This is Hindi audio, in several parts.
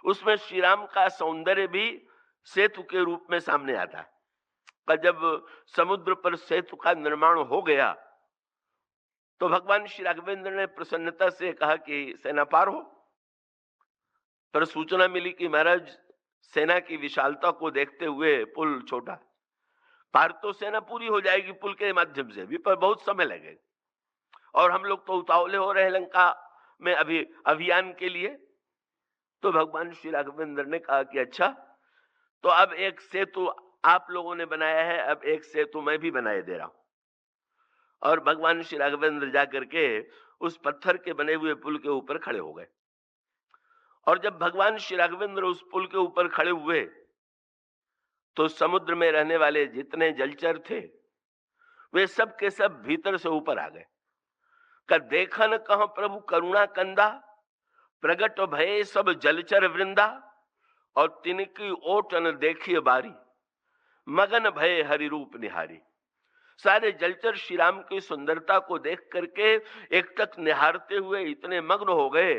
उसमें श्री राम का सौंदर्य भी सेतु के रूप में सामने आता है। पर जब समुद्र पर सेतु का निर्माण हो गया तो भगवान श्री राघवेंद्र ने प्रसन्नता से कहा कि सेना पार हो। पर सूचना मिली कि महाराज सेना की विशालता को देखते हुए पुल छोटा, पार तो सेना पूरी हो जाएगी पुल के माध्यम से भी, पर बहुत समय लगेगा और हम लोग तो उतावले हो रहे हैं लंका में अभी अभियान के लिए। तो भगवान श्री राघवेंद्र ने कहा कि अच्छा, तो अब एक सेतु आप लोगों ने बनाया है, अब एक सेतु मैं भी बनाए दे रहा हूं। और भगवान श्री राघवेंद्र जाकर के उस पत्थर के बने हुए पुल के ऊपर खड़े हो गए। और जब भगवान श्री राघवेंद्र उस पुल के ऊपर खड़े हुए तो समुद्र में रहने वाले जितने जलचर थे वे सब के सब भीतर से ऊपर आ गए। का देखन कह प्रभु करुणा कंदा, प्रगट भये सब जलचर वृंदा, और तिनकी ओटन देखिए बारी, मगन भये हरि रूप निहारी। सारे जलचर श्री राम की सुंदरता को देख करके एकटक निहारते हुए इतने मग्न हो गए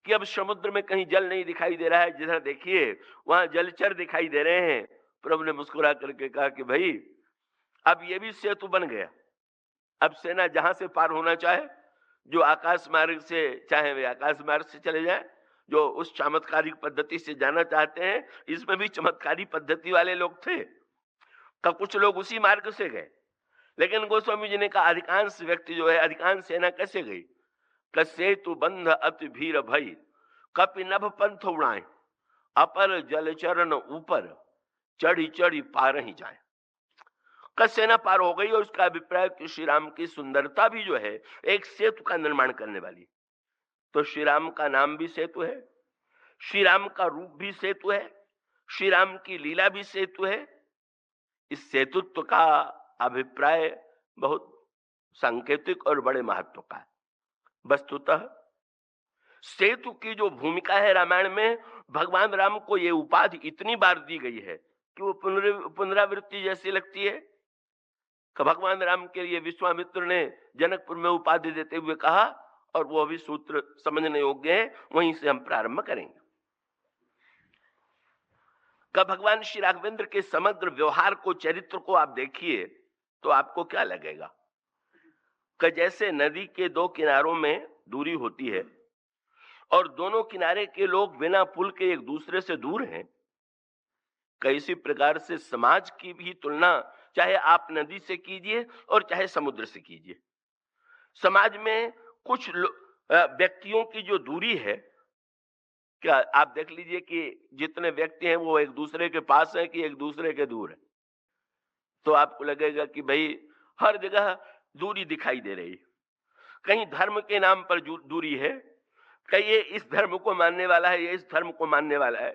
कि अब समुद्र में कहीं जल नहीं दिखाई दे रहा है, जिधर देखिए वहां जलचर दिखाई दे रहे हैं। प्रभु ने मुस्कुरा करके कहा कि भाई अब ये भी सेतु बन गया। अब सेना जहां से पार होना चाहे, जो आकाश मार्ग से चाहे वे आकाश मार्ग से चले जाएं, जो उस चमत्कारिक पद्धति से जाना चाहते हैं, इसमें भी चमत्कारी पद्धति वाले लोग थे, तो कुछ लोग उसी मार्ग से गए। लेकिन गोस्वामी जी ने कहा अधिकांश व्यक्ति जो है, अधिकांश सेना कैसे गई? सेतु बंध अति भीर भई, कपि नभ पंथ उड़ाए, अपर जलचरण ऊपर, चढ़ी चढ़ी पार ही जाए। सेना पार हो गई और उसका अभिप्राय कि श्री राम की सुंदरता भी जो है एक सेतु का निर्माण करने वाली। तो श्री राम का नाम भी सेतु है, श्री राम का रूप भी सेतु है, श्री राम की लीला भी सेतु है। इस सेतुत्व का अभिप्राय बहुत सांकेतिक और बड़े महत्व का है। वस्तुतः सेतु की जो भूमिका है रामायण में, भगवान राम को ये उपाधि इतनी बार दी गई है कि वो पुनरावृत्ति जैसी लगती है। भगवान राम के लिए विश्वामित्र ने जनकपुर में उपाधि देते हुए कहा, और वो भी सूत्र समझने योग्य है, वहीं से हम प्रारंभ करेंगे। भगवान श्री राघवेंद्र के समग्र व्यवहार को, चरित्र को आप देखिए तो आपको क्या लगेगा कि जैसे नदी के दो किनारों में दूरी होती है और दोनों किनारे के लोग बिना पुल के एक दूसरे से दूर हैं, कैसी प्रकार से समाज की भी तुलना चाहे आप नदी से कीजिए और चाहे समुद्र से कीजिए। समाज में कुछ व्यक्तियों की जो दूरी है, क्या आप देख लीजिए कि जितने व्यक्ति हैं वो एक दूसरे के पास हैं कि एक दूसरे के दूर है, तो आपको लगेगा कि भाई हर जगह दूरी दिखाई दे रही है। कहीं धर्म के नाम पर दूरी है, कहीं ये इस धर्म को मानने वाला है, ये इस धर्म को मानने वाला है,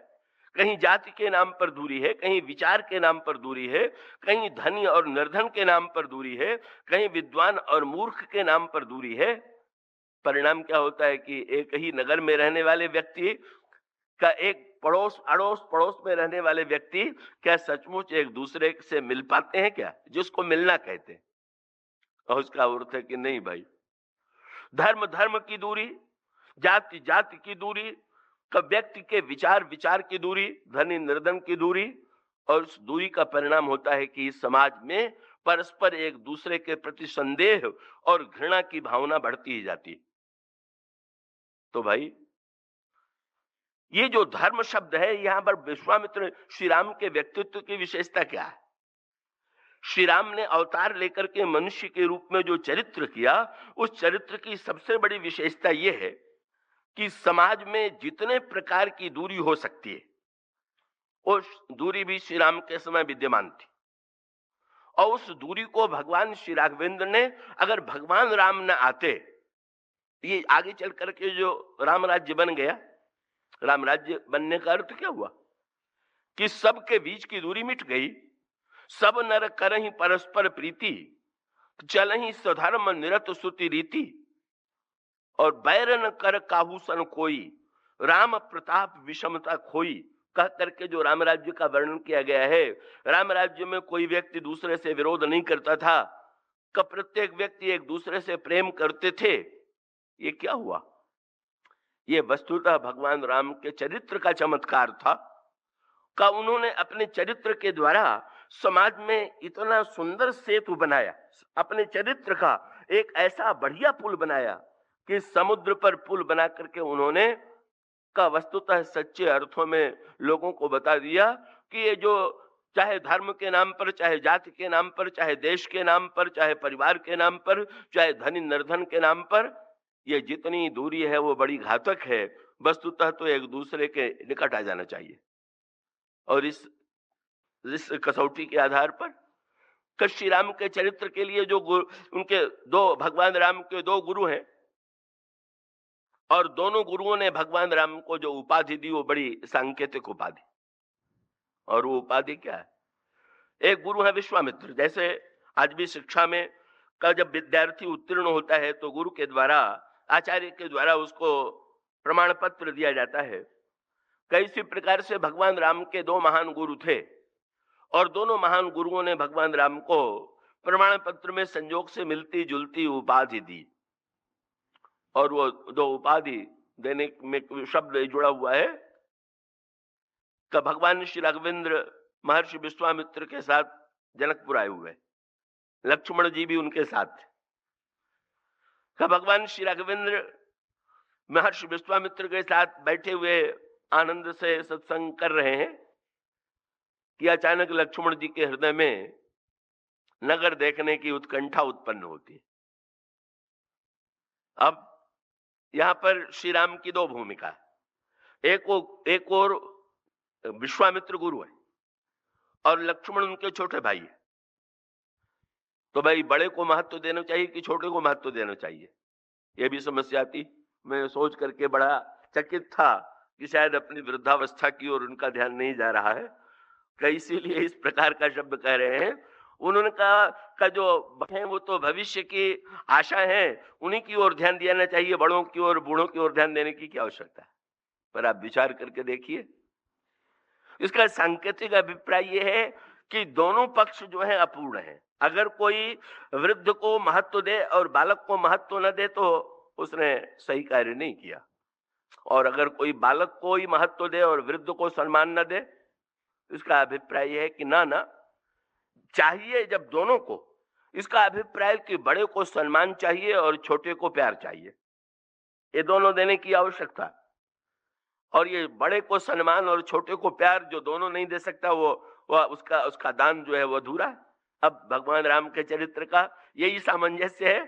कहीं जाति के नाम पर दूरी है, कहीं विचार के नाम पर दूरी है, कहीं धनी और निर्धन के नाम पर दूरी है, कहीं विद्वान और मूर्ख के नाम पर दूरी है। परिणाम क्या होता है कि एक ही नगर में रहने वाले व्यक्ति का एक अड़ोस पड़ोस में रहने वाले व्यक्ति क्या सचमुच एक दूसरे से मिल पाते हैं क्या, जिसको मिलना कहते हैं? और उसका अर्थ है कि नहीं भाई, धर्म की दूरी, जाति की दूरी, व्यक्ति के विचार की दूरी, धनी निर्धन की दूरी, और उस दूरी का परिणाम होता है कि समाज में परस्पर एक दूसरे के प्रति संदेह और घृणा की भावना बढ़ती ही जाती है। तो भाई ये जो धर्म शब्द है, यहां पर विश्वामित्र श्री राम के व्यक्तित्व की विशेषता क्या है? श्री राम ने अवतार लेकर के मनुष्य के रूप में जो चरित्र किया, उस चरित्र की सबसे बड़ी विशेषता यह है कि समाज में जितने प्रकार की दूरी हो सकती है, उस दूरी भी श्री राम के समय विद्यमान थी। और उस दूरी को भगवान श्री राघवेंद्र ने, अगर भगवान राम न आते, ये आगे चल करके जो राम राज्य बन गया, राम राज्य बनने का अर्थ क्या हुआ कि सबके बीच की दूरी मिट गई, सब नर करहि परस्पर प्रीति, चलहि स्वधर्म निरत सुति रीति, और बैर न कर काहू सन कोई, राम प्रताप विषमता खोई। कह करके जो राम राज्य का वर्णन किया गया है, राम राज्य में कोई व्यक्ति दूसरे से विरोध नहीं करता था, प्रत्येक व्यक्ति एक दूसरे से प्रेम करते थे। ये क्या हुआ ये वस्तुतः भगवान राम के चरित्र का चमत्कार था का उन्होंने अपने चरित्र के द्वारा समाज में इतना सुंदर सेतु बनाया, अपने चरित्र का एक ऐसा बढ़िया पुल बनाया कि समुद्र पर पुल बना करके उन्होंने का वस्तुतः सच्चे अर्थों में लोगों को बता दिया कि ये जो चाहे धर्म के नाम पर, चाहे जाति के नाम पर, चाहे देश के नाम पर, चाहे परिवार के नाम पर, चाहे धनी निर्धन के नाम पर, ये जितनी दूरी है वो बड़ी घातक है। वस्तुतः तो एक दूसरे के निकट आ जाना चाहिए। और इस कसौटी के आधार पर श्री राम के चरित्र के लिए जो उनके भगवान राम के दो गुरु हैं और दोनों गुरुओं ने भगवान राम को जो उपाधि दी वो बड़ी सांकेतिक उपाधि। और वो उपाधि क्या है? एक गुरु है विश्वामित्र। जैसे आज भी शिक्षा में का जब विद्यार्थी उत्तीर्ण होता है तो गुरु के द्वारा, आचार्य के द्वारा उसको प्रमाण पत्र दिया जाता है। कैसी प्रकार से भगवान राम के दो महान गुरु थे और दोनों महान गुरुओं ने भगवान राम को प्रमाण पत्र में संयोग से मिलती जुलती उपाधि दी। और वो दो उपाधि देने में शब्द जुड़ा हुआ है कि भगवान श्री राघवेंद्र महर्षि विश्वामित्र के साथ जनकपुर आए हुए, लक्ष्मण जी भी उनके साथ थे। कि भगवान श्री राघवेंद्र महर्षि विश्वामित्र के साथ बैठे हुए आनंद से सत्संग कर रहे हैं कि अचानक लक्ष्मण जी के हृदय में नगर देखने की उत्कंठा उत्पन्न होती है। अब यहां पर श्री राम की दो भूमिका, एक और विश्वामित्र गुरु है और लक्ष्मण उनके छोटे भाई है। तो भाई बड़े को महत्व देना चाहिए कि छोटे को महत्व देना चाहिए, यह भी समस्या आती। मैं सोच करके बड़ा चकित था कि शायद अपनी वृद्धावस्था की ओर उनका ध्यान नहीं जा रहा है, इसीलिए इस प्रकार का शब्द कह रहे हैं। उन्होंने कहा का जो है वो तो भविष्य की आशा है, उन्हीं की ओर ध्यान देना चाहिए, बड़ों की ओर बूढ़ों की ओर ध्यान देने की क्या आवश्यकता है। पर आप विचार करके देखिए, इसका सांकेतिक अभिप्राय यह है कि दोनों पक्ष जो है अपूर्ण है। अगर कोई वृद्ध को महत्व दे और बालक को महत्व न दे तो उसने सही कार्य नहीं किया, और अगर कोई बालक को ही महत्व दे और वृद्ध को सम्मान न दे, इसका अभिप्राय यह है कि ना चाहिए जब दोनों को, इसका अभिप्राय कि बड़े को सम्मान चाहिए और छोटे को प्यार चाहिए, ये दोनों देने की आवश्यकता। और ये बड़े को सम्मान और छोटे को प्यार जो दोनों नहीं दे सकता वो उसका दान जो है वो अधूरा है। अब भगवान राम के चरित्र का यही सामंजस्य है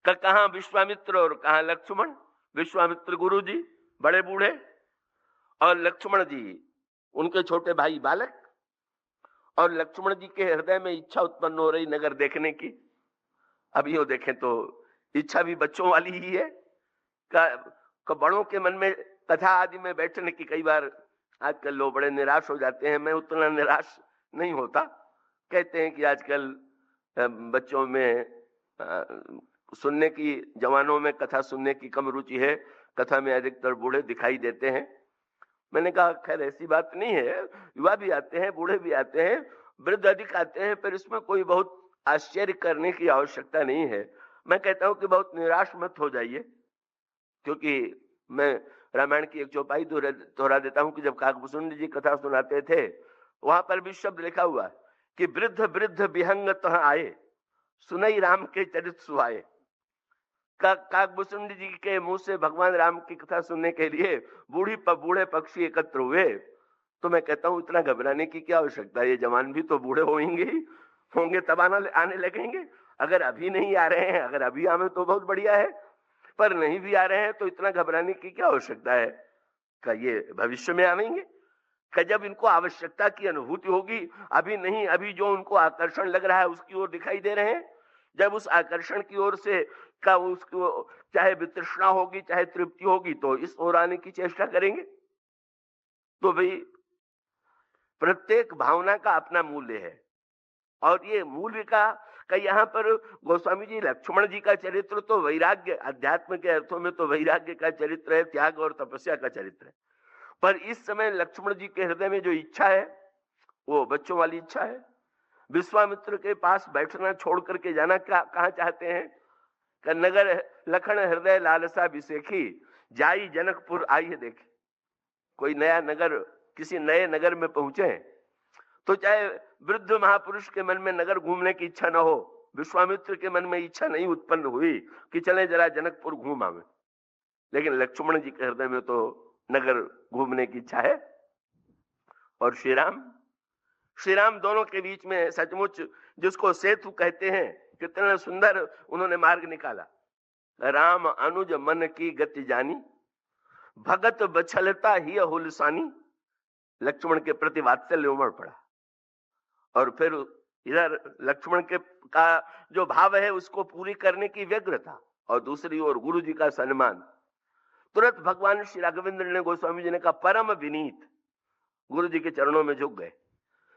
कि कहां विश्वामित्र और कहां लक्ष्मण। विश्वामित्र गुरु जी बड़े बूढ़े और लक्ष्मण जी उनके छोटे भाई बालक, और लक्ष्मण जी के हृदय में इच्छा उत्पन्न हो रही नगर देखने की। अब यो देखें तो इच्छा भी बच्चों वाली ही है का बड़ों के मन में कथा आदि में बैठने की कई बार आजकल लोग बड़े निराश हो जाते हैं। मैं उतना निराश नहीं होता। कहते हैं कि आजकल बच्चों में सुनने की, जवानों में कथा सुनने की कम रुचि है, कथा में अधिकतर बूढ़े दिखाई देते हैं। मैंने कहा खैर ऐसी बात नहीं है, युवा भी आते हैं, बूढ़े भी आते हैं, वृद्ध अधिक आते हैं, पर इसमें कोई बहुत आश्चर्य करने की आवश्यकता नहीं है। मैं कहता हूं कि बहुत निराश मत हो जाइए, क्योंकि मैं रामायण की एक चौपाई दोहरा देता हूं कि जब काकभूषुंड जी कथा सुनाते थे वहां पर भी शब्द लिखा हुआ कि वृद्ध वृद्ध विहंग तह आए, सुनई राम के चरित सुहाए। काकभूषुंड जी के मुंह से भगवान राम की कथा सुनने के लिए बूढ़े पक्षी एकत्र हुए। तो मैं कहता हूं इतना घबराने की क्या आवश्यकता है, ये जवान भी तो बूढ़े होंगे तब आने लगेंगे। अगर अभी नहीं आ रहे हैं, अगर अभी आवे तो बहुत बढ़िया है, पर नहीं भी आ रहे हैं तो इतना घबराने की क्या आवश्यकता है। क्या ये भविष्य में आवेंगे? क्या जब इनको आवश्यकता की अनुभूति होगी, अभी नहीं, अभी जो उनको आकर्षण लग रहा है उसकी ओर दिखाई दे रहे हैं, जब उस आकर्षण की ओर से का उसको चाहे वितृष्णा होगी चाहे तृप्ति होगी तो इस ओर आने की चेष्टा करेंगे। तो भाई प्रत्येक भावना का अपना मूल्य है, और ये मूल्य का यहाँ पर गोस्वामी जी लक्ष्मण जी का चरित्र तो वैराग्य, अध्यात्म के अर्थों में तो वैराग्य का चरित्र है, त्याग और तपस्या का चरित्र है। पर इस समय लक्ष्मण जी के हृदय में जो इच्छा है वो बच्चों वाली इच्छा है। विश्वामित्र के पास बैठना छोड़ करके जाना कहाँ चाहते हैं? नगर लखन हृदय लालसा विसेखी, जाई जनकपुर आइए देखे। कोई नया नगर, किसी नए नगर में पहुंचे तो चाहे वृद्ध महापुरुष के मन में नगर घूमने की इच्छा न हो, विश्वामित्र के मन में इच्छा नहीं उत्पन्न हुई कि चले जरा जनकपुर घूम आवे, लेकिन लक्ष्मण जी के हृदय में तो नगर घूमने की इच्छा है। और श्री राम दोनों के बीच में सचमुच जिसको सेतु कहते हैं, कितना सुंदर उन्होंने मार्ग निकाला। राम अनुज मन की गति जानी, भगत बछलता ही हुलसानी। लक्ष्मण के प्रति वात्सल्य उमड़ पड़ा। और फिर इधर लक्ष्मण के का जो भाव है उसको पूरी करने की व्यग्रता, और दूसरी ओर गुरु जी का सम्मान। तुरंत भगवान श्री राघवेंद्र ने, गोस्वामी जी ने कहा, परम विनीत गुरु जी के चरणों में झुक गए,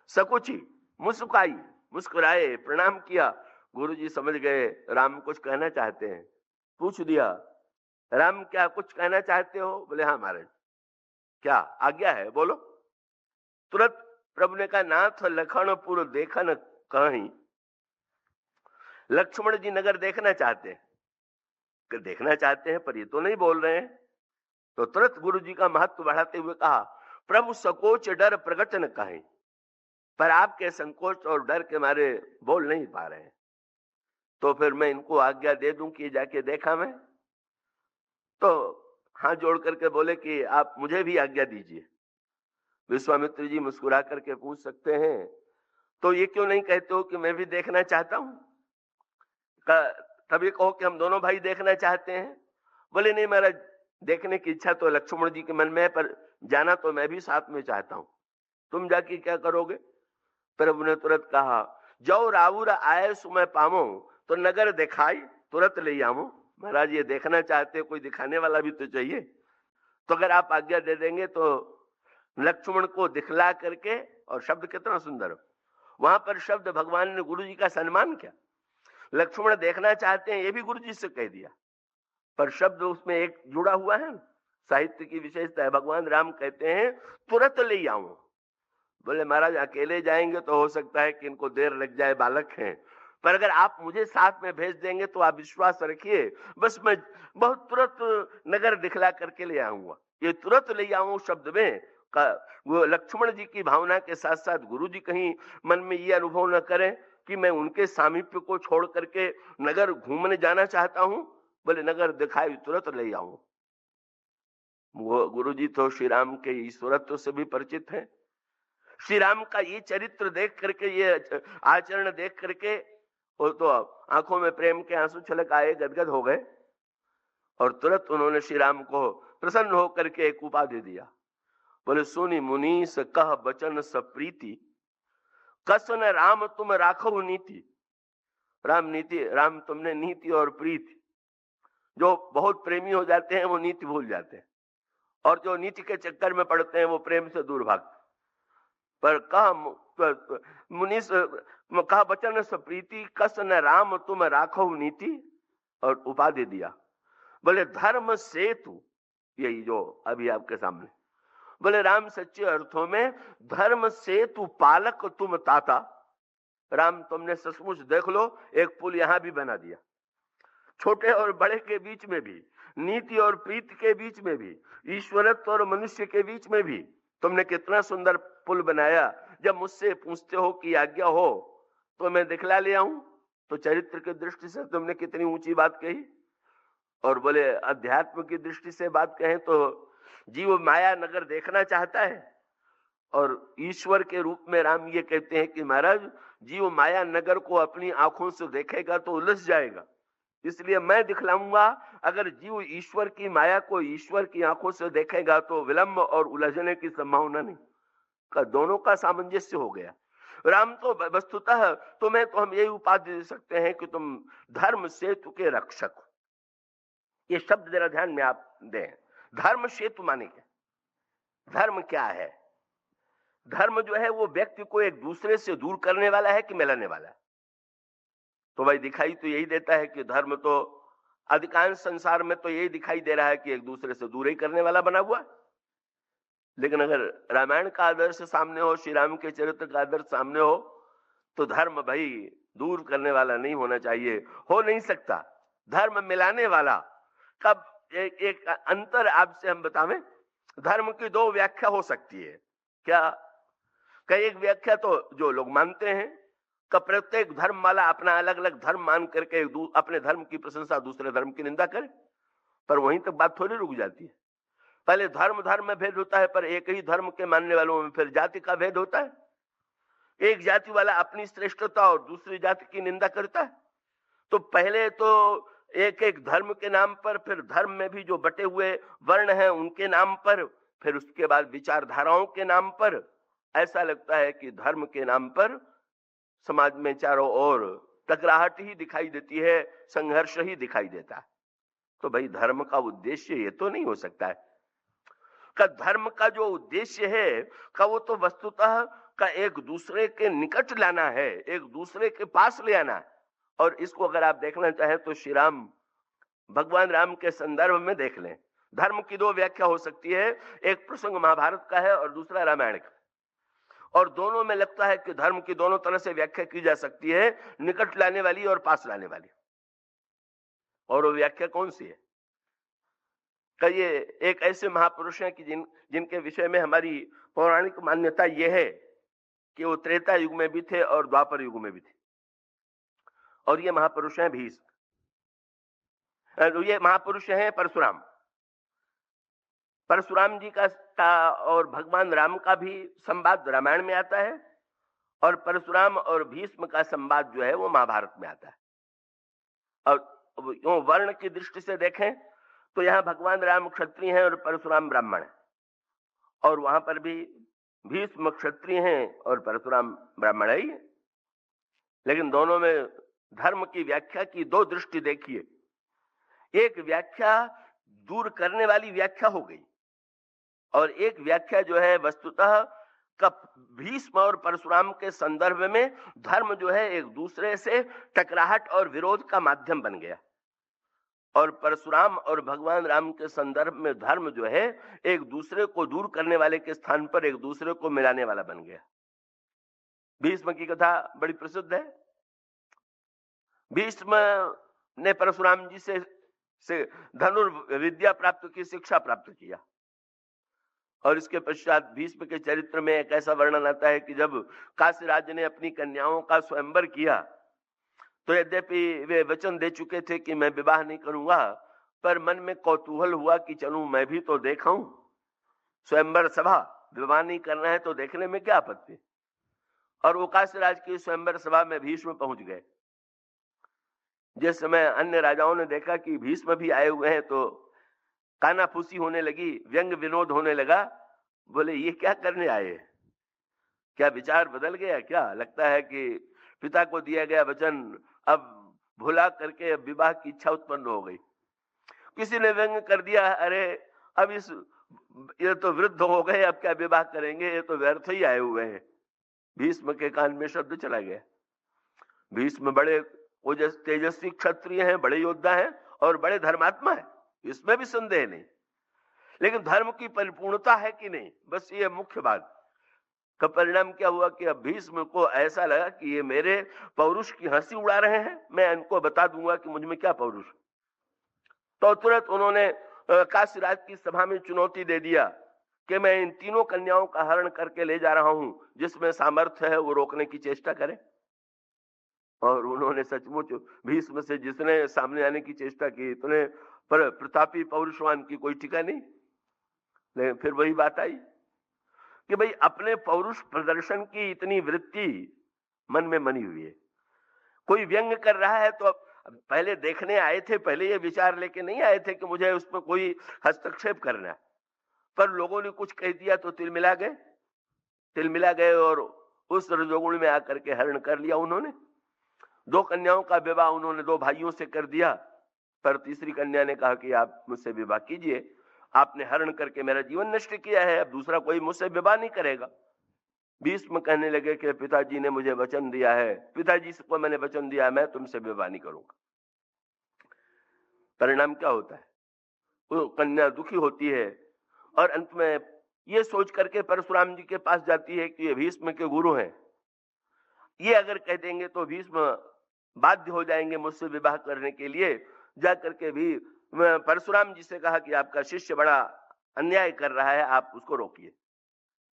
सकुची मुस्कुराए, प्रणाम किया। गुरु जी समझ गए राम कुछ कहना चाहते हैं। पूछ दिया, राम क्या कुछ कहना चाहते हो? बोले हाँ महाराज। क्या आज्ञा है? बोलो। तुरंत प्रभु ने कहा, नाथ लखनपुर देखन कहीं। लक्ष्मण जी नगर देखना चाहते हैं, पर ये तो नहीं बोल रहे हैं। तो तुरंत गुरु जी का महत्व बढ़ाते हुए कहा, प्रभु संकोच डर प्रकट न कहें, पर आपके संकोच और डर के मारे बोल नहीं पा रहे हैं। तो फिर मैं इनको आज्ञा दे दूं कि जाके देखा मैं। तो हाथ जोड़ करके बोले कि आप मुझे भी आज्ञा दीजिए। विश्वामित्र जी मुस्कुरा करके पूछ सकते हैं, तो ये क्यों नहीं कहते हो कि मैं भी देखना चाहता हूं? तभी कहो कि हम दोनों भाई देखना चाहते हैं। बोले नहीं महाराज, देखने की इच्छा तो लक्ष्मण जी के मन में है, पर जाना तो मैं भी साथ में चाहता हूं। तुम जाके क्या करोगे? प्रभु ने तुरंत कहा, जो रावुर आए सुमय पामो, तो नगर दिखाई तुरंत ले आवो। महाराज ये देखना चाहते, कोई दिखाने वाला भी तो चाहिए। तो अगर आप आज्ञा दे देंगे तो लक्ष्मण को दिखला करके, और शब्द कितना सुंदर, वहां पर शब्द भगवान ने गुरु जी का सम्मान किया। लक्ष्मण देखना चाहते हैं ये भी गुरु जी से कह दिया, पर शब्द उसमें एक जुड़ा हुआ है। साहित्य की विशेषता है। भगवान राम कहते हैं तुरंत ले आऊं। बोले महाराज अकेले जाएंगे तो हो सकता है कि इनको देर लग जाए, बालक हैं, पर अगर आप मुझे साथ में भेज देंगे तो आप विश्वास रखिए, बस मैं बहुत तुरंत नगर दिखला करके ले आऊंगा। ये तुरंत ले आऊं शब्द में वो लक्ष्मण जी की भावना के साथ साथ गुरु जी कहीं मन में ये अनुभव न करें कि मैं उनके सामीप्य को छोड़ करके नगर घूमने जाना चाहता हूं। बोले नगर दिखाई तुरंत ले आऊं। वो गुरु जी तो श्री राम के ईश्वरत्व से भी परिचित हैं। श्री राम का ये चरित्र देख करके, ये आचरण देख करके वो तो आंखों में प्रेम के आंसू छलक आए, गदगद हो गए। और तुरंत उन्होंने श्री राम को प्रसन्न होकर के एक उपाधि दिया। बोले सुनी मुनीस कह बचन सप्रीति, कसन राम तुम राखो नीति। राम तुमने नीति और प्रीति, जो बहुत प्रेमी हो जाते हैं वो नीति भूल जाते हैं, और जो नीति के चक्कर में पड़ते हैं वो प्रेम से दूर भागते। पर कहा मुनीस कहा बचन सप्रीति, कसन राम तुम राखो नीति, और उपाधि दिया। बोले धर्म सेतु, यही जो अभी आपके सामने। बोले राम सच्चे अर्थों में धर्म सेतु पालक तुम ताता। राम तुमने सचमुच देख लो एक पुल यहां भी बना दिया, छोटे और बड़े के बीच में भी, नीति और प्रीति के बीच में भी, ईश्वरत्व और मनुष्य के बीच में भी तुमने कितना सुंदर पुल बनाया। जब मुझसे पूछते हो कि आज्ञा हो तो मैं दिखला ले आऊं, तो चरित्र की दृष्टि से तुमने कितनी ऊंची बात कही। और बोले अध्यात्म की दृष्टि से बात कहें तो जीव माया नगर देखना चाहता है, और ईश्वर के रूप में राम ये कहते हैं कि महाराज जीव माया नगर को अपनी आंखों से देखेगा तो उलझ जाएगा, इसलिए मैं दिखलाऊंगा। अगर जीव ईश्वर की माया को ईश्वर की आंखों से देखेगा तो विलंब और उलझने की संभावना नहीं। दोनों का सामंजस्य हो गया। राम तो वस्तुतः तुम्हें तो हम यही उपाधि दे सकते हैं कि तुम धर्म सेतु के रक्षक हो। ये शब्द जरा ध्यान में आप दें। धर्म सेतु माने क्या? धर्म क्या है? धर्म जो है वो व्यक्ति को एक दूसरे से दूर करने वाला है कि मिलाने वाला है? तो भाई दिखाई तो यही देता है कि धर्म तो अधिकांश संसार में तो यही दिखाई दे रहा है कि एक दूसरे से दूर ही करने वाला बना हुआ। लेकिन अगर रामायण का आदर्श सामने हो, श्री राम के चरित्र का आदर्श सामने हो, तो धर्म भाई दूर करने वाला नहीं होना चाहिए, हो नहीं सकता। धर्म मिलाने वाला। कब एक अंतर आपसे हम बतावें, धर्म की दो व्याख्या हो सकती है। क्या? कई एक व्याख्या तो जो लोग मानते हैं कि प्रत्येक धर्म वाला अपना अलग अलग धर्म मान करके अपने धर्म की प्रशंसा, दूसरे धर्म की निंदा करे। पर वहीं तक बात थोड़ी रुक जाती है। पहले धर्म धर्म में भेद होता है, पर एक ही धर्म के मानने वालों में फिर जाति का भेद होता है। एक जाति वाला अपनी श्रेष्ठता और दूसरी जाति की निंदा करता है। तो पहले तो एक एक धर्म के नाम पर, फिर धर्म में भी जो बटे हुए वर्ण हैं उनके नाम पर, फिर उसके बाद विचारधाराओं के नाम पर, ऐसा लगता है कि धर्म के नाम पर समाज में चारों ओर टकराहट ही दिखाई देती है, संघर्ष ही दिखाई देता है। तो भाई धर्म का उद्देश्य ये तो नहीं हो सकता है का धर्म का जो उद्देश्य है का वो तो वस्तुतः का एक दूसरे के निकट लाना है, एक दूसरे के पास ले आना है। और इसको अगर आप देखना चाहें तो श्री राम, भगवान राम के संदर्भ में देख लें। धर्म की दो व्याख्या हो सकती है, एक प्रसंग महाभारत का है और दूसरा रामायण का। और दोनों में लगता है कि धर्म की दोनों तरह से व्याख्या की जा सकती है, निकट लाने वाली और पास लाने वाली। और वो व्याख्या कौन सी है? ये एक ऐसे महापुरुष हैं कि जिनके विषय में हमारी पौराणिक मान्यता यह है कि वो त्रेता युग में भी थे और द्वापर युग में भी थे। और ये महापुरुष हैं भीष्म, ये महापुरुष हैं परशुराम। परशुराम जी का और भगवान राम का भी संवाद रामायण में आता है, और परशुराम और भीष्म का संवाद जो है वो महाभारत में आता है। और वर्ण की दृष्टि से देखें तो यहाँ भगवान राम क्षत्रिय हैं और परशुराम ब्राह्मण है, और वहां पर भी भीष्म क्षत्रिय हैं और परशुराम ब्राह्मण है। लेकिन दोनों में धर्म की व्याख्या की दो दृष्टि देखिए। एक व्याख्या दूर करने वाली व्याख्या हो गई, और एक व्याख्या जो है वस्तुतः भीष्म और परशुराम के संदर्भ में धर्म जो है एक दूसरे से टकराहट और विरोध का माध्यम बन गया, और परशुराम और भगवान राम के संदर्भ में धर्म जो है एक दूसरे को दूर करने वाले के स्थान पर एक दूसरे को मिलाने वाला बन गया। भीष्म की कथा बड़ी प्रसिद्ध है। भीष्म ने परशुराम जी से धनुर्विद्या प्राप्त की, शिक्षा प्राप्त किया। और इसके पश्चात भीष्म के चरित्र में एक ऐसा वर्णन आता है कि जब काशीराज ने अपनी कन्याओं का स्वयंवर किया तो यद्यपि वे वचन दे चुके थे कि मैं विवाह नहीं करूंगा, पर मन में कौतूहल हुआ कि चलूं मैं भी तो देखाऊं स्वयंवर सभा, विवाह नहीं करना है तो देखने में क्या आपत्ति। और वो काशीराज की स्वयंवर सभा में भीष्म पहुंच गए। जिस समय अन्य राजाओं ने देखा कि भीष्म भी आए हुए हैं तो कानाफूसी होने लगी, व्यंग विनोद होने लगा। बोले ये क्या करने आए, क्या विचार बदल गया क्या? लगता है कि पिता को दिया गया वचन अब भुला करके अब विवाह की इच्छा उत्पन्न हो गई। किसी ने व्यंग कर दिया, अरे अब ये तो वृद्ध हो गए, अब क्या विवाह करेंगे, ये तो व्यर्थ ही आए हुए हैं। भीष्म के कान में शब्द चला गया। भीष्म बड़े तेजस्वी क्षत्रिय हैं, बड़े योद्धा हैं और बड़े धर्मात्मा है, इसमें भी संदेह नहीं। लेकिन धर्म की परिपूर्णता है कि नहीं, बस ये मुख्य बात का परिणाम क्या हुआ कि अब भीष्म को ऐसा लगा कि ये मेरे पौरुष की हंसी उड़ा रहे हैं, मैं इनको बता दूंगा कि मुझ में क्या पौरुष। तो तुरंत उन्होंने काशीराज की सभा में चुनौती दे दिया कि मैं इन तीनों कन्याओं का हरण करके ले जा रहा हूं, जिसमें सामर्थ्य है वो रोकने की चेष्टा करे। और उन्होंने सचमुच भीष्म से जिसने सामने आने की चेष्टा की, इतने पर प्रतापी पौरुषवान की कोई टीका नहीं। लेकिन फिर वही बात आई कि भाई अपने पौरुष प्रदर्शन की इतनी वृत्ति मन में बनी हुई है। कोई व्यंग कर रहा है तो पहले देखने आए थे, पहले ये विचार लेके नहीं आए थे कि मुझे उसमें कोई हस्तक्षेप करना है, पर लोगों ने कुछ कह दिया तो तिल मिला गए और उस रजोगुण में आकर के हरण कर लिया उन्होंने। दो कन्याओं का विवाह उन्होंने दो भाइयों से कर दिया, पर तीसरी कन्या ने कहा कि आप मुझसे विवाह कीजिए, आपने हरण करके मेरा जीवन नष्ट किया है, अब दूसरा कोई मुझसे विवाह नहीं करेगा। भीष्म कहने लगे कि पिताजी ने मुझे वचन दिया है, पिताजी को मैंने वचन दिया, मैं तुमसे विवाह नहीं करूंगा। परिणाम क्या होता है, वो कन्या दुखी होती है और अंत में ये सोच करके परशुराम जी के पास जाती है कि ये भीष्म के गुरु हैं, ये अगर कह देंगे तो भीष्म बाध्य हो जाएंगे मुझसे विवाह करने के लिए। जा करके भी परशुराम जी से कहा कि आपका शिष्य बड़ा अन्याय कर रहा है, आप उसको रोकिए।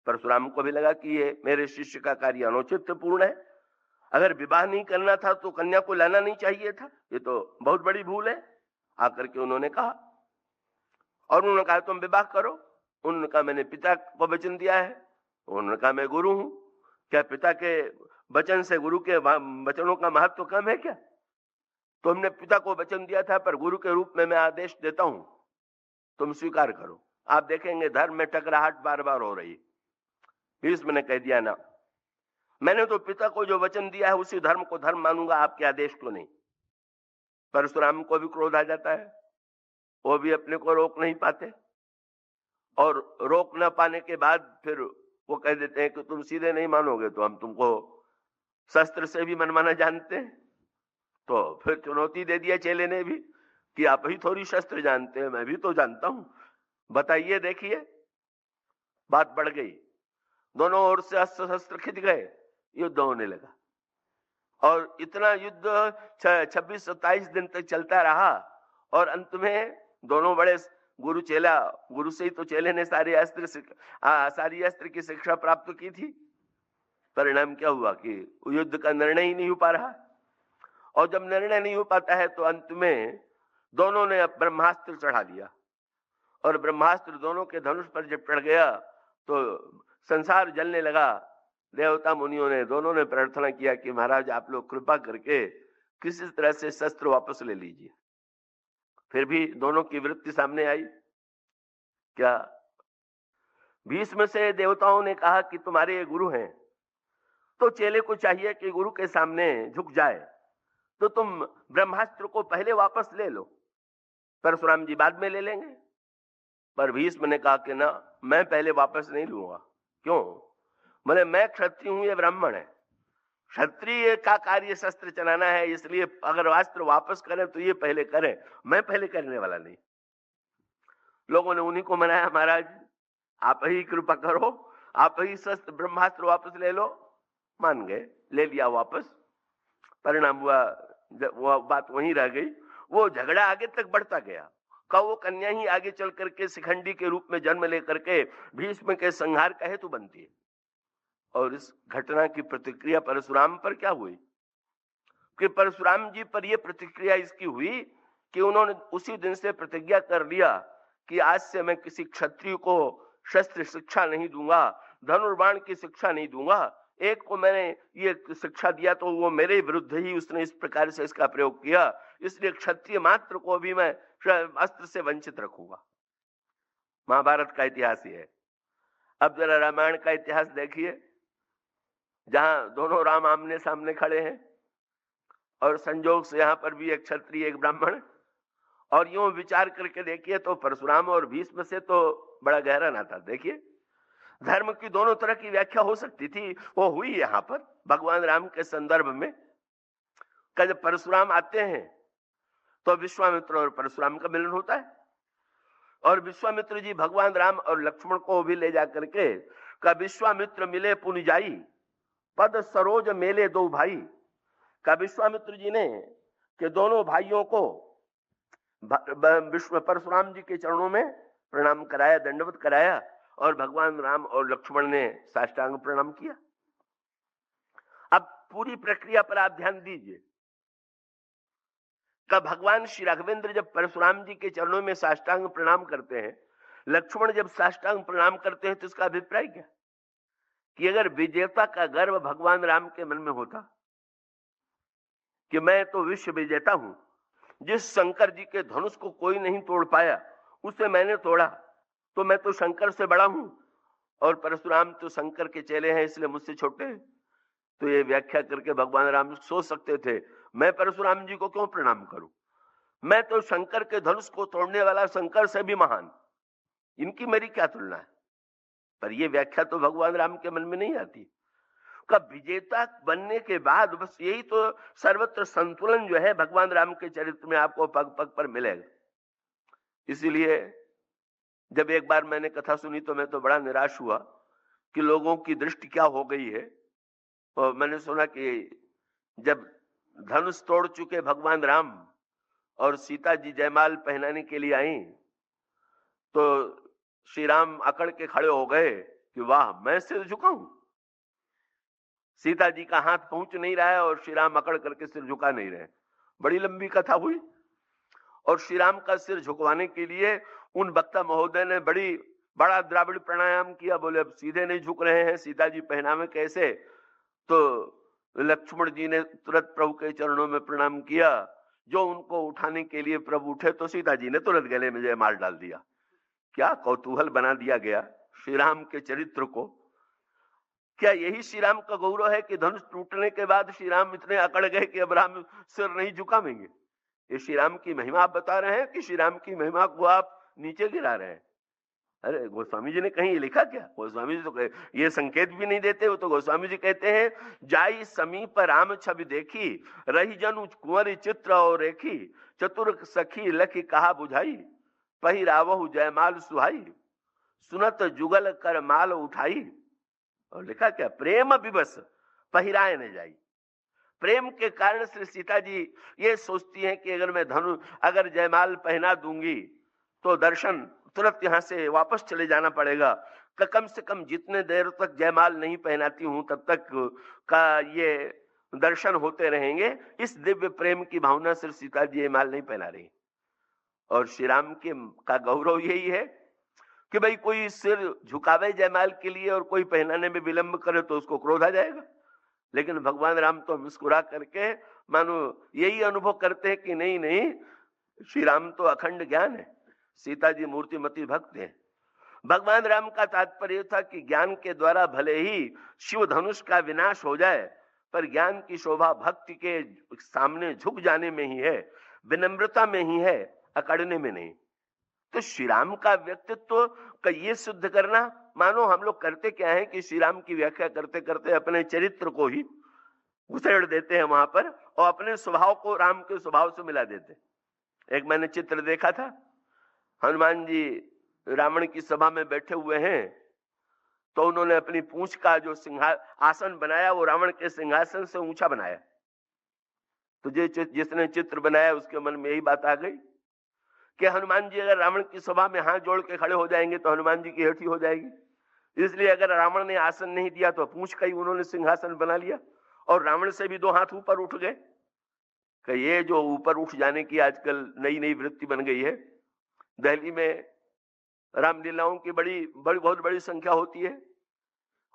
परशुराम को भी लगा कि ये मेरे शिष्य का कार्य अनौचित्यपूर्ण है, अगर विवाह नहीं करना था तो कन्या को लाना नहीं चाहिए था, ये तो बहुत बड़ी भूल है। आकर के उन्होंने कहा, और उन्होंने कहा तुम विवाह करो। उन्होंने कहा मैंने पिता को वचन दिया है। उन्होंने कहा मैं गुरु हूं, क्या पिता के वचन से गुरु के वचनों का महत्व कम है क्या? तुमने पिता को वचन दिया था, पर गुरु के रूप में मैं आदेश देता हूं, तुम स्वीकार करो। आप देखेंगे धर्म में टकराहट बार बार हो रही। भीष्म ने कह दिया ना, मैंने तो पिता को जो वचन दिया है उसी धर्म को धर्म मानूंगा, आपके आदेश को नहीं। परशुराम को भी क्रोध आ जाता है, वो भी अपने को रोक नहीं पाते, और रोक न पाने के बाद फिर वो कह देते हैं कि तुम सीधे नहीं मानोगे तो हम तुमको शस्त्र से भी मनमाना जानते हैं। तो फिर चुनौती दे दिया चेले ने भी कि आप ही थोड़ी शस्त्र जानते हैं, मैं भी तो जानता हूं, बताइए। देखिए बात बढ़ गई, दोनों ओर से अस्त्र शस्त्र खिंच गए, युद्ध होने लगा। और इतना युद्ध 26-27 दिन तक चलता रहा, और अंत में दोनों बड़े गुरु चेला, गुरु से ही तो चेले ने सारी अस्त्र की शिक्षा प्राप्त की थी। परिणाम क्या हुआ कि युद्ध का निर्णय ही नहीं हो पा रहा, और जब निर्णय नहीं हो पाता है तो अंत में दोनों ने ब्रह्मास्त्र चढ़ा दिया, और ब्रह्मास्त्र दोनों के धनुष पर जब चढ़ गया तो संसार जलने लगा। देवता मुनियों ने दोनों ने प्रार्थना किया कि महाराज आप लोग कृपा करके किसी तरह से शस्त्र वापस ले लीजिए। फिर भी दोनों की वृत्ति सामने आई। क्या भीष्म से देवताओं ने कहा कि तुम्हारे ये गुरु हैं, तो चेले को चाहिए कि गुरु के सामने झुक जाए, तो तुम ब्रह्मास्त्र को पहले वापस ले लो, परशुराम जी बाद में ले लेंगे। पर भीष्म ने कहा कि ना, मैं पहले वापस नहीं लूंगा। क्यों? बोले मैं क्षत्रिय हूं, ये ब्राह्मण है, क्षत्रिय का कार्य शस्त्र चलाना है, इसलिए अगर अस्त्र वापस करें तो ये पहले करें, मैं पहले करने वाला नहीं। लोगों ने उन्हीं को मनाया, महाराज आप ही कृपा करो, आप ही शस्त्र ब्रह्मास्त्र वापस ले लो। मान गए, ले लिया वापस। परिणाम हुआ वो बात वहीं रह गई, वो झगड़ा आगे तक बढ़ता गया। वो कन्या ही आगे चल करके शिखंडी के रूप में जन्म लेकर के भीष्म के संहार का हेतु बनती है। और इस घटना की प्रतिक्रिया परशुराम पर क्या हुई कि परशुराम जी पर यह प्रतिक्रिया इसकी हुई कि उन्होंने उसी दिन से प्रतिज्ञा कर लिया कि आज से मैं किसी क्षत्रिय को शस्त्र शिक्षा नहीं दूंगा, धनुर्बाण की शिक्षा नहीं दूंगा। एक को मैंने ये शिक्षा दिया तो वो मेरे विरुद्ध ही उसने इस प्रकार से इसका प्रयोग किया, इसलिए क्षत्रिय मात्र को भी मैं अस्त्र से वंचित रखूंगा। महाभारत का इतिहास ये है। अब जरा रामायण का इतिहास देखिए, जहां दोनों राम आमने सामने खड़े हैं, और संजोग से यहां पर भी एक क्षत्रिय एक ब्राह्मण, और यूं विचार करके देखिए तो परशुराम और भीष्म से तो बड़ा गहरा नाता। देखिए धर्म की दोनों तरह की व्याख्या हो सकती थी, वो हुई यहां पर भगवान राम के संदर्भ में। जब परशुराम आते हैं तो विश्वामित्र और परशुराम का मिलन होता है, और विश्वामित्र जी भगवान राम और लक्ष्मण को भी ले जाकर के का विश्वामित्र मिले पुनि जाई, पद सरोज मेले दो भाई। का विश्वामित्र जी ने कि दोनों भाइयों को परशुराम जी के चरणों में प्रणाम कराया, दंडवत कराया, और भगवान राम और लक्ष्मण ने साष्टांग प्रणाम किया। अब पूरी प्रक्रिया पर आप ध्यान दीजिए। कब भगवान श्री राघवेंद्र जब परशुराम जी के चरणों में साष्टांग प्रणाम करते हैं, लक्ष्मण जब साष्टांग प्रणाम करते हैं, तो इसका अभिप्राय क्या कि अगर विजेता का गर्व भगवान राम के मन में होता कि मैं तो विश्व विजेता हूं, जिस शंकर जी के धनुष को कोई नहीं तोड़ पाया उसे मैंने तोड़ा, तो मैं तो शंकर से बड़ा हूं, और परशुराम तो शंकर के चेले हैं इसलिए मुझसे छोटे हैं। तो ये व्याख्या करके भगवान राम सोच सकते थे मैं परशुराम जी को क्यों प्रणाम करूं, मैं तो शंकर के धनुष को तोड़ने वाला शंकर से भी महान, इनकी मेरी क्या तुलना है। पर यह व्याख्या तो भगवान राम के मन में नहीं आती। कब विजेता बनने के बाद बस यही तो सर्वत्र संतुलन जो है भगवान राम के चरित्र में आपको पग पग पर मिलेगा। इसीलिए जब एक बार मैंने कथा सुनी तो मैं तो बड़ा निराश हुआ कि लोगों की दृष्टि क्या हो गई है। और मैंने सुना कि जब धनुष तोड़ चुके भगवान राम और सीता जी जयमाल पहनाने के लिए आई तो श्री राम अकड़ के खड़े हो गए कि वाह, मैं सिर झुकाऊं। सीता जी का हाथ पहुंच नहीं रहा है और श्री राम अकड़ करके सिर झुका नहीं रहे। बड़ी लंबी कथा हुई और श्री राम का सिर झुकवाने के लिए उन वक्ता महोदय ने बड़ा द्राविड़ प्राणायाम किया। बोले अब सीधे नहीं झुक रहे हैं, सीता जी पहनावे कैसे? तो लक्ष्मण जी ने तुरंत प्रभु के चरणों में प्रणाम किया। जो उनको उठाने के लिए प्रभु उठे तो सीता जी ने तुरंत गले में जयमाल डाल दिया। क्या कौतूहल बना दिया गया श्री राम के चरित्र को। क्या यही श्री राम का गौरव है कि धनुष टूटने के बाद श्री राम इतने अकड़ गए कि अब राम सिर नहीं झुकावेंगे? ये श्री राम की महिमा आप बता रहे हैं कि श्री राम की महिमा को आप नीचे गिरा रहे हैं? अरे गोस्वामी जी ने कहीं लिखा क्या? गोस्वामी जी तो ये संकेत भी नहीं देते। वो तो गोस्वामी जी कहते हैं, जाई समीप राम छवि देखी, रही जनु कुंवर चित्र और रेखी, चतुर सखी लखी कहा बुझाई, पहिरावहु जयमाल सुहाई, सुनत जुगल कर माल उठाई। और लिखा क्या? प्रेम विवश पहिराए न जाई। प्रेम के कारण श्री सीता जी ये सोचती हैं कि अगर जयमाल पहना दूंगी तो दर्शन तुरंत यहां से वापस चले जाना पड़ेगा। कम से कम जितने देर तक जयमाल नहीं पहनाती हूं तब तक का ये दर्शन होते रहेंगे। इस दिव्य प्रेम की भावना से सीता जी जयमाल नहीं पहना रही। और श्री राम का गौरव यही है कि भाई कोई सिर झुकावे जयमाल के लिए और कोई पहनाने में विलंब करे तो उसको क्रोध आ जाएगा। लेकिन भगवान राम तो मुस्कुरा करके मानो यही अनुभव करते हैं कि नहीं नहीं, श्री राम तो अखंड ज्ञान है, सीता जी मूर्तिमती भक्त है। भगवान राम का तात्पर्य था कि ज्ञान के द्वारा भले ही शिव धनुष का विनाश हो जाए, पर ज्ञान की शोभा भक्ति के सामने झुक जाने में ही है, विनम्रता में ही है, अकड़ने में नहीं। तो श्री राम का व्यक्तित्व का ये सिद्ध करना, मानो हम लोग करते क्या है कि श्री राम की व्याख्या करते करते अपने चरित्र को ही घुसेड़ देते हैं वहां पर और अपने स्वभाव को राम के स्वभाव से मिला देते। एक मैंने चित्र देखा था, हनुमान जी रावण की सभा में बैठे हुए हैं तो उन्होंने अपनी पूंछ का जो आसन बनाया वो रावण के सिंहासन से ऊंचा बनाया। तो जिसने चित्र बनाया उसके मन में यही बात आ गई कि हनुमान जी अगर रावण की सभा में हाथ जोड़ के खड़े हो जाएंगे तो हनुमान जी की हेठी हो जाएगी। इसलिए अगर रावण ने आसन नहीं दिया तो पूंछ का ही उन्होंने सिंहासन बना लिया और रावण से भी 2 हाथ ऊपर उठ गए। कि ये जो ऊपर उठ जाने की आजकल नई नई वृत्ति बन गई है। दिल्ली में रामलीलाओं की बहुत बड़ी संख्या होती है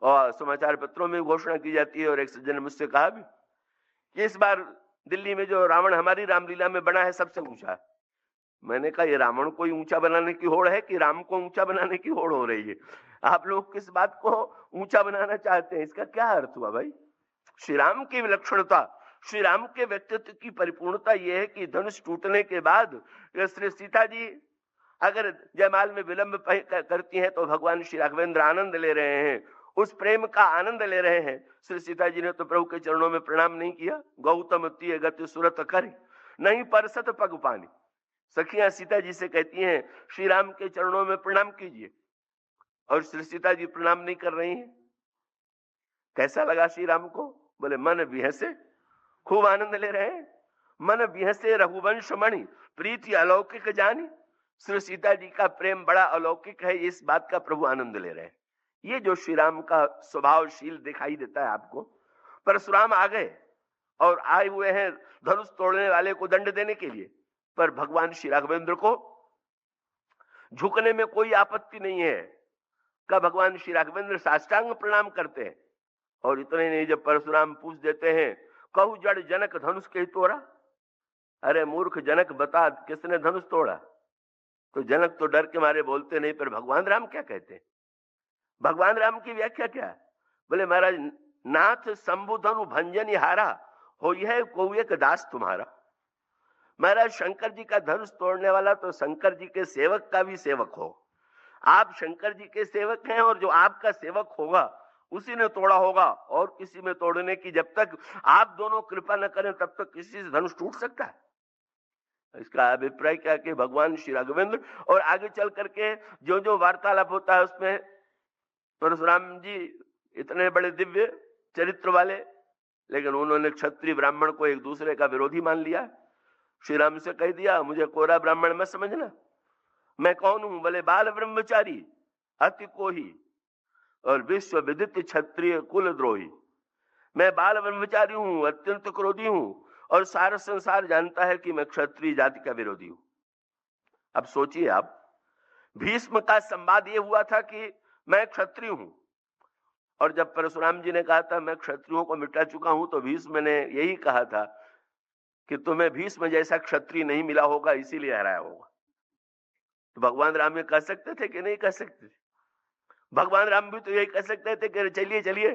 और समाचार पत्रों में घोषणा की जाती है। और एक सज्जन ने मुझसे कहा भी कि इस बार दिल्ली में जो रावण हमारी रामलीला में बना है सबसे ऊंचा। मैंने कहा ये रावण को ऊंचा बनाने की होड़ है कि राम को ऊंचा बनाने की होड़ हो रही है? आप लोग किस बात को ऊंचा बनाना चाहते हैं? इसका क्या अर्थ हुआ भाई? श्री राम की विलक्षणता, श्री राम के व्यक्तित्व की परिपूर्णता यह है कि धनुष टूटने के बाद श्री सीता जी अगर जयमाल में विलंब करती हैं तो भगवान श्री राघवेंद्र आनंद ले रहे हैं, उस प्रेम का आनंद ले रहे हैं। श्री सीता जी ने तो प्रभु के चरणों में प्रणाम नहीं किया। गौतम तीय गति सुरत करी, नहीं परसत पग पानी। सखियां सीता जी से कहती हैं श्री राम के चरणों में प्रणाम कीजिए, और श्री सीता जी प्रणाम नहीं कर रही हैं। कैसा लगा श्री राम को? बोले मन विहसे, खूब आनंद ले रहे हैं। मन विहसे रघुवंश मणि, प्रीति अलौकिक जानी। श्री सीता जी का प्रेम बड़ा अलौकिक है, इस बात का प्रभु आनंद ले रहे हैं। ये जो श्री राम का स्वभावशील दिखाई देता है आपको। परशुराम आ गए और आए हुए हैं धनुष तोड़ने वाले को दंड देने के लिए, पर भगवान श्री राघवेंद्र को झुकने में कोई आपत्ति नहीं है। का भगवान श्री राघवेंद्र साष्टांग प्रणाम करते हैं। और इतने नहीं, जब परशुराम पूछ देते हैं कहु जड़ जनक धनुष के तोड़ा, अरे मूर्ख जनक बता किसने धनुष तोड़ा? तो जनक तो डर के मारे बोलते नहीं, पर भगवान राम क्या कहते हैं? भगवान राम की व्याख्या क्या है? बोले महाराज, नाथ शंभु धनु भंजन हारा, हो यह को एक दास तुम्हारा। महाराज शंकर जी का धनुष तोड़ने वाला तो शंकर जी के सेवक का भी सेवक हो। आप शंकर जी के सेवक हैं और जो आपका सेवक होगा उसी ने तोड़ा होगा, और किसी में तोड़ने की जब तक आप दोनों कृपा न करें तब तक किसी से धनुष टूट सकता है? इसका अभिप्राय क्या कि भगवान श्री राघवेंद्र, और आगे चल करके जो जो वार्तालाप होता है उसमें परशुराम जी इतने बड़े दिव्य चरित्र वाले, लेकिन उन्होंने क्षत्रिय ब्राह्मण को एक दूसरे का विरोधी मान लिया। श्री राम से कह दिया, मुझे कोरा ब्राह्मण मत समझना। मैं कौन हूं? बोले बाल ब्रह्मचारी, अति कोही और विश्व विदित क्षत्रिय कुल द्रोही। मैं बाल ब्रह्मचारी हूं, अत्यंत क्रोधी हूं और सारा संसार जानता है कि मैं क्षत्रिय जाति का विरोधी हूं। अब सोचिए आप, भीष्म का संवाद यह हुआ था कि मैं क्षत्रिय हूं, और जब परशुराम जी ने कहा था मैं क्षत्रियों को मिटा चुका हूं, तो भीष्म ने यही कहा था कि तुम्हें भीष्म जैसा क्षत्रिय नहीं मिला होगा, इसीलिए हराया होगा। तो भगवान राम ये कह सकते थे कि नहीं कह सकते थे? भगवान राम भी तो यही कह सकते थे कि चलिए चलिए,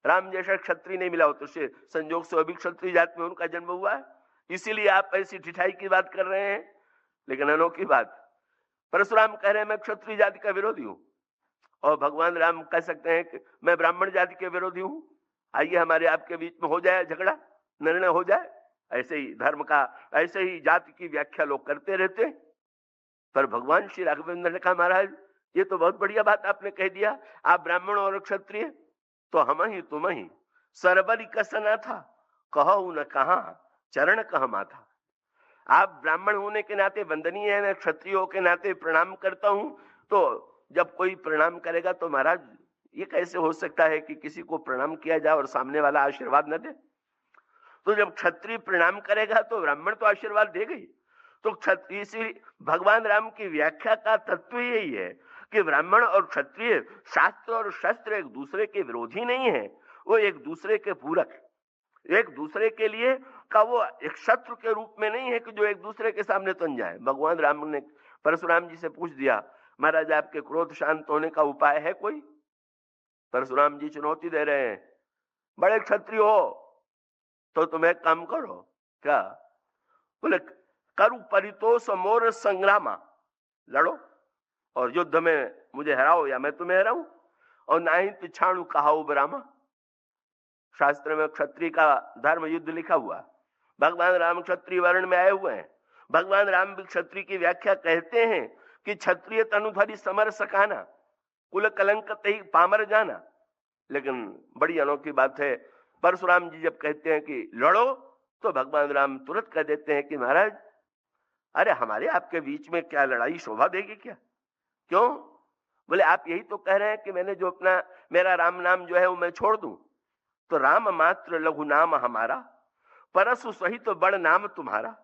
राम जैसा क्षत्रिय नहीं मिला हो, तो संजोग से अभी क्षत्रिय जाति में उनका जन्म हुआ है, इसीलिए आप ऐसी ठिठाई की बात कर रहे हैं। लेकिन अनोखी बात, परशुराम कह रहे हैं मैं क्षत्रिय जाति का विरोधी हूं, और भगवान राम कह सकते हैं कि मैं ब्राह्मण जाति के विरोधी हूं। आइए हमारे आपके बीच में हो जाए झगड़ा, निर्णय हो जाए। ऐसे ही धर्म का, ऐसे ही जाति की व्याख्या लोग करते रहते। पर भगवान श्री राघवेंद्र ने कहा महाराज ये तो बहुत बढ़िया बात आपने कह दिया, आप ब्राह्मण और क्षत्रिय तो हम ही तुम ही, सरबरी कसना था कहो न कहा चरण कह माथा। आप ब्राह्मण होने के नाते वंदनीय है, मैं क्षत्रियों के नाते प्रणाम करता हूं। तो जब कोई प्रणाम करेगा तो महाराज ये कैसे हो सकता है कि किसी को प्रणाम किया जाए और सामने वाला आशीर्वाद न दे? तो जब क्षत्रिय प्रणाम करेगा तो ब्राह्मण तो आशीर्वाद देगा ही। तो क्षत्रिय से भगवान राम की व्याख्या का तत्व यही है कि ब्राह्मण और क्षत्रिय, शास्त्र और शस्त्र एक दूसरे के विरोधी नहीं है, वो एक दूसरे के पूरक, एक दूसरे के लिए का वो एक शत्रु के रूप में नहीं है कि जो एक दूसरे के सामने तन जाए। भगवान राम ने परशुराम जी से पूछ दिया, महाराज आपके क्रोध शांत होने का उपाय है कोई? परशुराम जी चुनौती दे रहे हैं, बड़े क्षत्रिय हो तो तुम एक काम करो। क्या? बोले करु परितोष मोर संग्रामा, लड़ो और युद्ध में मुझे हराओ या मैं तुम्हें हराऊं, और ना ही तिछाणु कहाऊ बरामा। शास्त्र में क्षत्रिय का धर्म युद्ध लिखा हुआ। भगवान राम क्षत्रिय वर्ण में आए हुए हैं। भगवान राम भी क्षत्रिय की व्याख्या कहते हैं कि क्षत्रिय तनुधरी समर सकाना, कुल कलंक तही पामर जाना। लेकिन बड़ी अनोखी बात है, परशुराम जी जब कहते हैं कि लड़ो, तो भगवान राम तुरंत कह देते हैं कि महाराज अरे हमारे आपके बीच में क्या लड़ाई शोभा देगी क्या? क्यों? बोले आप यही तो कह रहे हैं कि मैंने जो अपना मेरा राम नाम जो है वो मैं छोड़ दूं। तो राम मात्र लघु नाम हमारा, परसु सहित तो बड़ नाम तुम्हारा,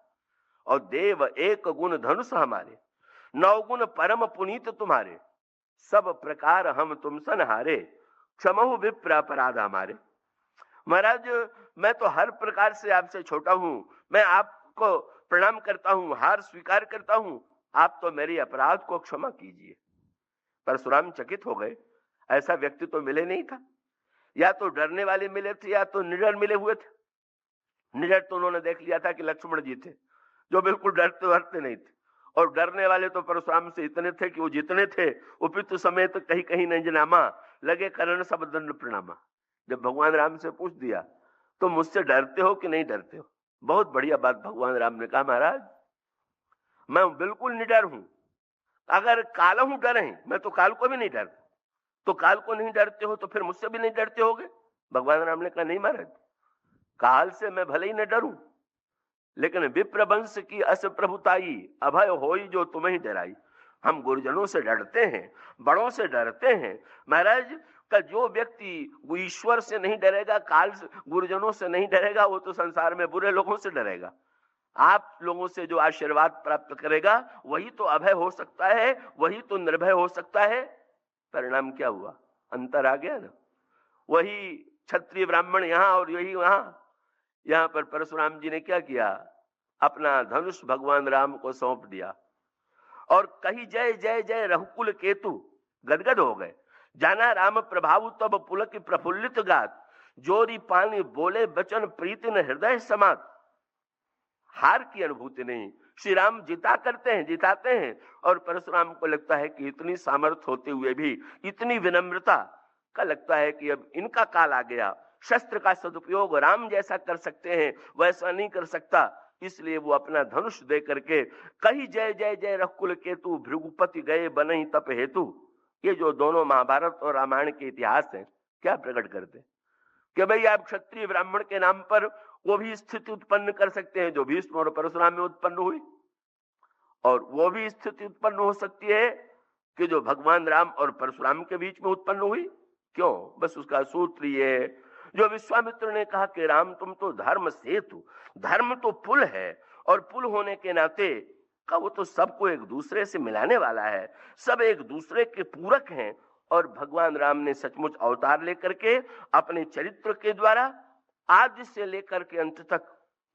और देव एक गुण धनुष हमारे, 9 गुण परम पुनीत तुम्हारे, सब प्रकार हम तुम सन हारे, क्षमहु विप्र अपराध हमारे। महाराज मैं तो हर प्रकार से आपसे छोटा हूं, मैं आपको प्रणाम करता हूं, हार स्वीकार करता हूं, आप तो मेरी अपराध को क्षमा कीजिए। परशुराम चकित हो गए, ऐसा व्यक्ति तो मिले नहीं था। या तो डरने वाले मिले थे या तो निडर मिले हुए थे। निडर तो उन्होंने देख लिया था कि लक्ष्मण जी थे, जो बिल्कुल डरते नहीं थे, और डरने वाले तो परशुराम से इतने थे कि वो जितने थे उपित समेत कहीं कहीं नंजनामा, लगे करण सब दंड प्रणामा। जब भगवान राम से पूछ दिया तो मुझसे डरते हो कि नहीं डरते हो? बहुत बढ़िया बात भगवान राम ने कहा, महाराज मैं बिल्कुल निडर हूं। अगर काल हूं डर है, मैं तो काल को भी नहीं डरता। तो काल को नहीं डरते हो तो फिर मुझसे भी नहीं डरते होगे? भगवान राम ने कहा नहीं महाराज, काल से मैं भले ही न डरूं, लेकिन विप्रवंश की अस प्रभुताई, अभय होई जो तुम्हें ही डराई। हम गुरुजनों से डरते हैं, बड़ों से डरते हैं। महाराज का जो व्यक्ति ईश्वर से नहीं डरेगा, काल से, गुरुजनों से नहीं डरेगा, वो तो संसार में बुरे लोगों से डरेगा। आप लोगों से जो आशीर्वाद प्राप्त करेगा वही तो अभय हो सकता है, वही तो निर्भय हो सकता है। परिणाम क्या हुआ? अंतर आ गया ना। वही क्षत्रिय ब्राह्मण यहाँ और यही वहां। यहाँ पर परशुराम जी ने क्या किया? अपना धनुष भगवान राम को सौंप दिया और कही जय जय जय रघुकुल केतु, गदगद हो गए। जाना राम प्रभाव तब पुलक प्रफुल्लित गात, जोरी पानी बोले बचन प्रीति न हृदय समात। हार की अनुभूति नहीं, श्री राम जिता करते हैं, जिताते हैं। और परशुराम को लगता है कि इतनी सामर्थ्य होते हुए भी, इतनी विनम्रता का, लगता है कि अब इनका काल आ गया। शस्त्र का सदुपयोग राम जैसा कर सकते हैं, वैसा नहीं कर सकता। इसलिए वो अपना धनुष दे करके कही जय जय जय रघुकुल केतु, भृगुपति गए बनहि तप हेतु। ये जो दोनों महाभारत और रामायण के इतिहास हैं, क्या प्रकट करते कि भाई आप क्षत्रिय ब्राह्मण के नाम पर वो भी स्थिति उत्पन्न कर सकते हैं जो भीष्म और परशुराम में उत्पन्न हुई, और वो भी स्थिति उत्पन्न हो सकती है कि जो भगवान राम और परशुराम के बीच में उत्पन्न हुई। क्यों? बस उसका सूत्र ये है, जो विश्वामित्र ने कहा कि राम तुम तो धर्म सेतु, धर्म तो पुल है, और पुल होने के नाते का वो तो सबको एक दूसरे से मिलाने वाला है, सब एक दूसरे के पूरक हैं। और भगवान राम ने सचमुच अवतार लेकर के अपने चरित्र के द्वारा आदि से लेकर के अंत तक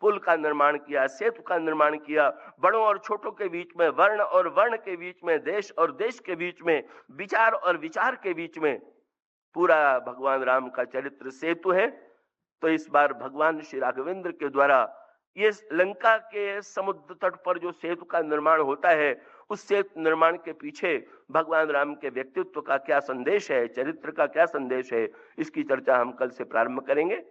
पुल का निर्माण किया, सेतु का निर्माण किया, बड़ों और छोटों के बीच में, वर्ण और वर्ण के बीच में, देश और देश के बीच में, विचार और विचार के बीच में, पूरा भगवान राम का चरित्र सेतु है। तो इस बार भगवान श्री राघवेंद्र के द्वारा ये लंका के समुद्र तट पर जो सेतु का निर्माण होता है, उस सेतु निर्माण के पीछे भगवान राम के व्यक्तित्व का क्या संदेश है, चरित्र का क्या संदेश है, इसकी चर्चा हम कल से प्रारंभ करेंगे।